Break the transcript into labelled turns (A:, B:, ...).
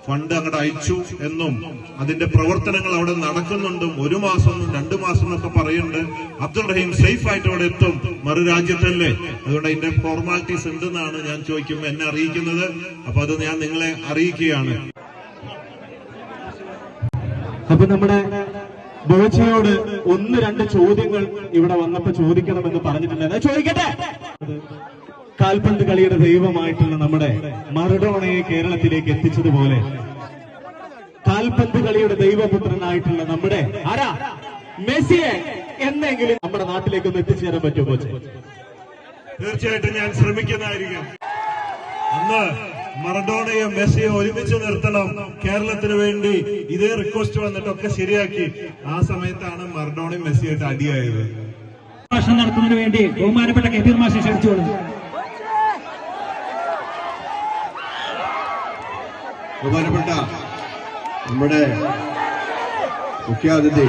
A: Fund അങ്ങോട്ട് അയച്ചു എന്നും അതിന്റെ പ്രവർത്തനങ്ങൾ അവിടെ നടക്കുന്നുണ്ടും 1 മാസം 2 മാസം എന്നൊക്കെ പറയുന്നുണ്ട്. അബ്ദുൾ റഹീം സേഫ് ആയിട്ട് അവിടെ എത്തും, മറു രാജ്യത്തല്ലേ, അതുകൊണ്ട് അതിന്റെ ഫോർമാലിറ്റീസ് ഉണ്ടെന്നാണ് ഞാൻ ചോദിക്കുമ്പോൾ എന്നെ അറിയിക്കുന്നത്. അപ്പൊ അത് ഞാൻ നിങ്ങളെ അറിയിക്കുകയാണ്.
B: അപ്പൊ നമ്മുടെ ബോച്ചയോട് 1-2 ചോദ്യങ്ങൾ ഇവിടെ വന്നപ്പോ ചോദിക്കണമെന്ന് പറഞ്ഞിട്ടുണ്ട്. ചോദിക്കട്ടെ. കാൽപന്ത് കളിയുടെ ദൈവമായിട്ടുള്ള നമ്മുടെ മറഡോണയെ കേരളത്തിലേക്ക് എത്തിച്ചതുപോലെ കാൽപന്ത് കളിയുടെ ദൈവപുത്രനായിട്ടുള്ള നമ്മുടെ ആരാ മെസ്സിയെ എന്നെങ്കിലും നമ്മുടെ നാട്ടിലേക്ക് ഒന്ന് എത്തിച്ചേരാൻ പറ്റുമോ കോച്ച്?
A: തീർച്ചയായിട്ടും ഞാൻ ശ്രമിക്കുന്നതായിരിക്കും. അന്ന് മറഡോണയെ മെസ്സിയെ ഒരുമിച്ച് നിർത്തണം, കേരളത്തിന് വേണ്ടി ഇതേ റിക്വസ്റ്റ് വന്നിട്ടൊക്കെ ശരിയാക്കി. ആ സമയത്താണ് മറഡോണയും മെസ്സിയായിട്ട് അടിയായത്.
C: ഭാഷണം നടത്തുന്നതിന് വേണ്ടി ബഹുമാനപ്പെട്ട കബീർ മാഷെ ക്ഷണിച്ചോളൂ.
D: ബഹുമാനപ്പെട്ട നമ്മുടെ മുഖ്യാതിഥി